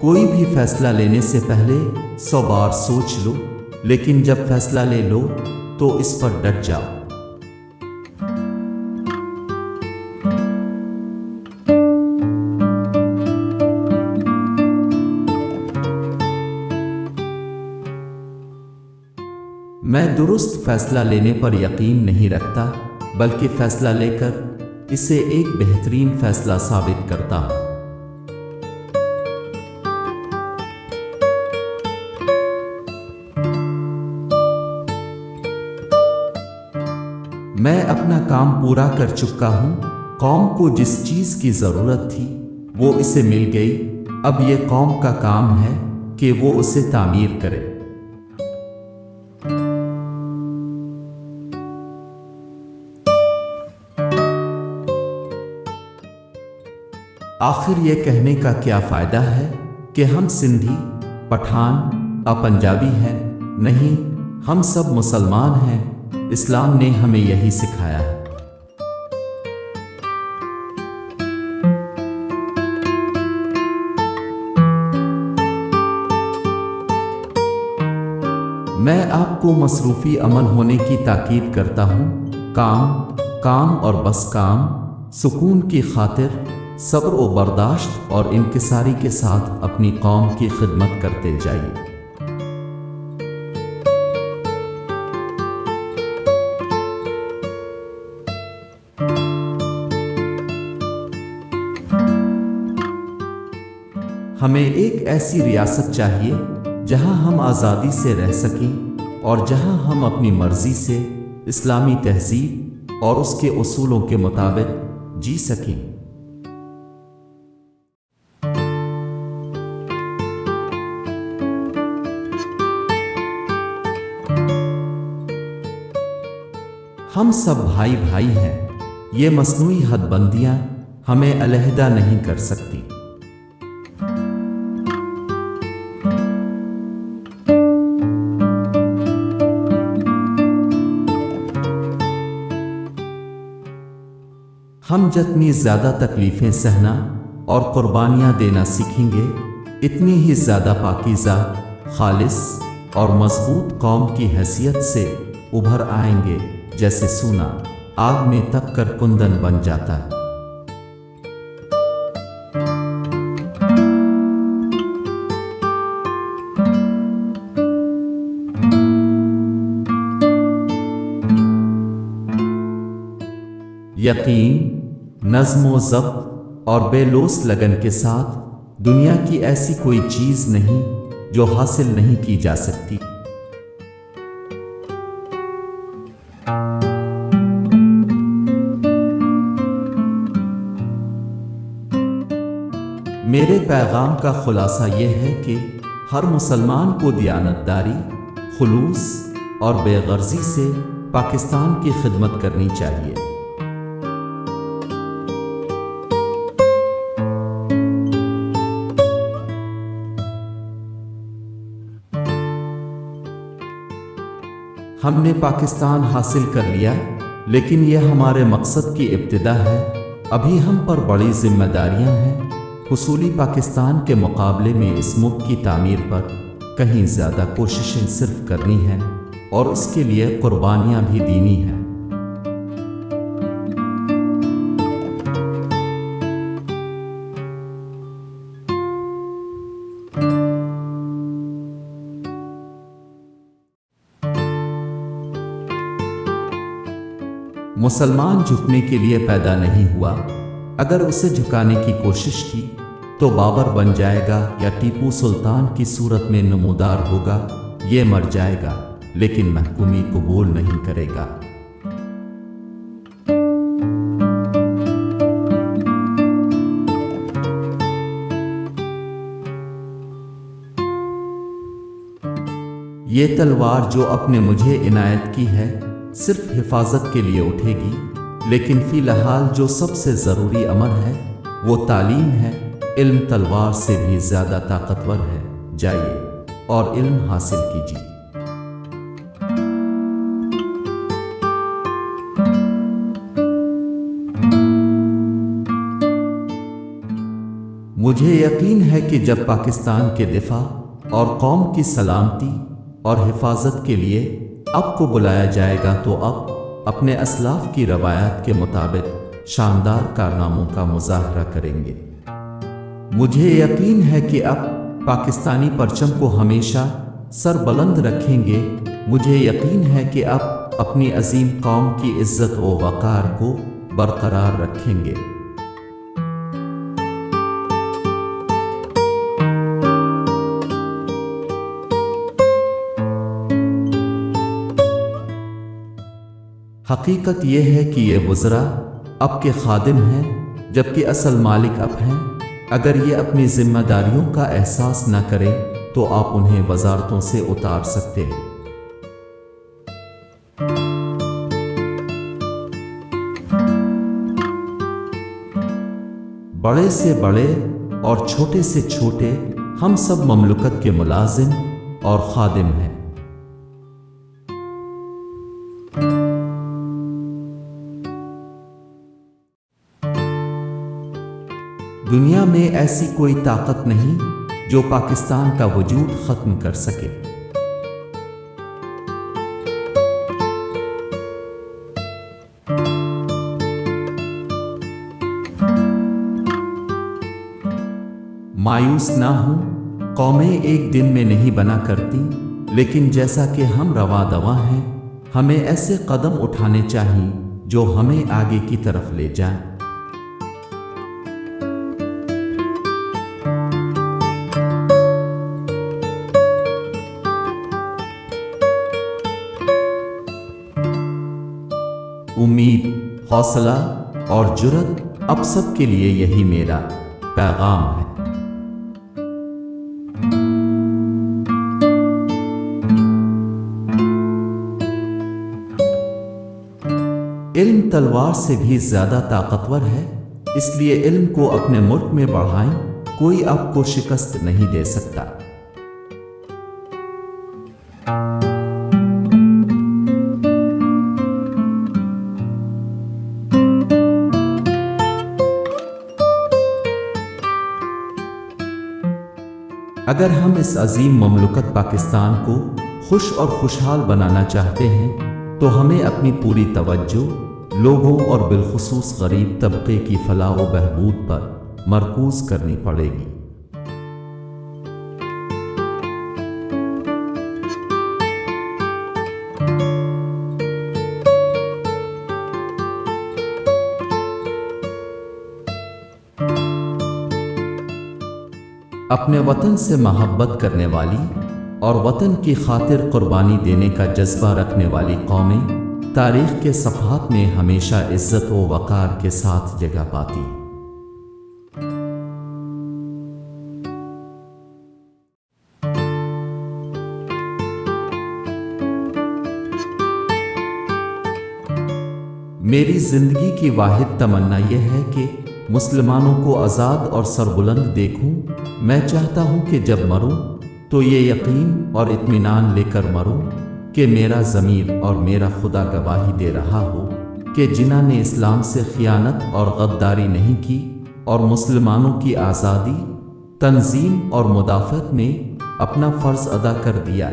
कोई भी फैसला लेने से पहले 100 बार सोच लो, लेकिन जब फैसला ले लो तो इस पर डट जाओ। मैं दुरुस्त फैसला लेने पर यकीन नहीं रखता, बल्कि फैसला लेकर इसे एक बेहतरीन फैसला साबित करता हूं। मैं अपना काम पूरा कर चुका हूं। कौम को जिस चीज की जरूरत थी वो इसे मिल गई। अब ये कौम का काम है कि वो उसे तामीर करे। आखिर ये कहने का क्या फायदा है कि हम सिंधी, पठान, पंजाबी हैं? नहीं, हम सब मुसलमान हैं। इस्लाम ने हमें यही सिखाया है। मैं आपको मसरूफी अमल होने की ताकीद करता हूं। काम, काम और बस काम। सुकून की खातिर सब्र व बर्दाश्त और इंकिसारी के साथ अपनी कौम की खिदमत करते जाइए। हमें एक ऐसी रियासत चाहिए जहां हम आज़ादी से रह सकें और जहां हम अपनी मर्जी से इस्लामी तहजीब और उसके उसूलों के मुताबिक जी सकें। हम सब भाई भाई हैं। ये मसनूई हदबंदियां हमें अलहदा नहीं कर सकती। हम जितनी ज्यादा तकलीफें सहना और कुर्बानियां देना सीखेंगे, इतनी ही ज्यादा पाकीज़ा, खालिस और मजबूत कौम की हैसियत से उभर आएंगे। जैसे सोना आग में तप कर कुंदन बन जाता है। यकीन, नज़्म व ज़ब्त और बेलोस लगन के साथ दुनिया की ऐसी कोई चीज नहीं जो हासिल नहीं की जा सकती। मेरे पैगाम का खुलासा यह है कि हर मुसलमान को दियानतदारी, खुलूस और बेगर्जी से पाकिस्तान की खिदमत करनी चाहिए। हमने पाकिस्तान हासिल कर लिया, लेकिन यह हमारे मकसद की इब्तिदा है। अभी हम पर बड़ी जिम्मेदारियां हैं। हुसूली पाकिस्तान के मुकाबले में इस मुल्क की तामीर पर कहीं ज़्यादा कोशिशें सिर्फ करनी हैं और उसके लिए कुर्बानियां भी दीनी हैं। मुसलमान झुकने के लिए पैदा नहीं हुआ। अगर उसे झुकाने की कोशिश की तो बाबर बन जाएगा या टीपू सुल्तान की सूरत में नमूदार होगा। ये मर जाएगा लेकिन महकूमी कबूल नहीं करेगा। ये तलवार जो अपने मुझे इनायत की है सिर्फ हिफाजत के लिए उठेगी, लेकिन फिलहाल जो सबसे ज़रूरी अमर है वो तालीम है। इल्म तलवार से भी ज़्यादा ताकतवर है। जाइए और इल्म हासिल कीजिए। मुझे यकीन है कि जब पाकिस्तान के दिफा और कौम की सलामती और हिफाजत के लिए अब को बुलाया जाएगा तो अब अपने असलाफ की रवायत के मुताबिक शानदार कारनामों का मुजाहरा करेंगे। मुझे यकीन है कि अब पाकिस्तानी परचम को हमेशा सर बुलंद रखेंगे। मुझे यकीन है कि अब अपनी अजीम कौम की इज्जत व वक़ार को बरकरार रखेंगे। हकीकत यह है कि ये वज़रा अब के खादिम हैं, जबकि असल मालिक अब हैं। अगर ये अपनी जिम्मेदारियों का एहसास न करें तो आप उन्हें वजारतों से उतार सकते हैं। बड़े से बड़े और छोटे से छोटे हम सब ममलुकत के मुलाजिम और खादिम हैं। दुनिया में ऐसी कोई ताकत नहीं जो पाकिस्तान का वजूद खत्म कर सके। मायूस ना हो, कौमें एक दिन में नहीं बना करती, लेकिन जैसा कि हम रवा दवा हैं, हमें ऐसे कदम उठाने चाहिए जो हमें आगे की तरफ ले जाएं। उम्मीद, हौसला और जुर्रत अब सब के लिए यही मेरा पैगाम है। इल्म तलवार से भी ज्यादा ताकतवर है, इसलिए इल्म को अपने मुल्क में बढ़ाएं। कोई आपको शिकस्त नहीं दे सकता। अगर हम इस अजीम ममलुकत पाकिस्तान को खुश और खुशहाल बनाना चाहते हैं तो हमें अपनी पूरी तवज्जो लोगों और बिलखुसूस गरीब तबके की फलाह व बहबूद पर मरकूज करनी पड़ेगी। अपने वतन से मोहब्बत करने वाली और वतन की खातिर कुर्बानी देने का जज्बा रखने वाली कौमें तारीख के सफ़हात में हमेशा इज्जत व वक़ार के साथ जगह पाती। मेरी जिंदगी की वाहिद तमन्ना यह है कि मुसलमानों को आज़ाद और सरबुलंद देखूं। मैं चाहता हूं कि जब मरूं तो ये यकीन और इत्मीनान लेकर मरूं कि मेरा ज़मीर और मेरा खुदा गवाही दे रहा हो कि जिन्हों ने इस्लाम से खियानत और गद्दारी नहीं की और मुसलमानों की आज़ादी, तंजीम और मुदाफ़त में अपना फ़र्ज़ अदा कर दिया।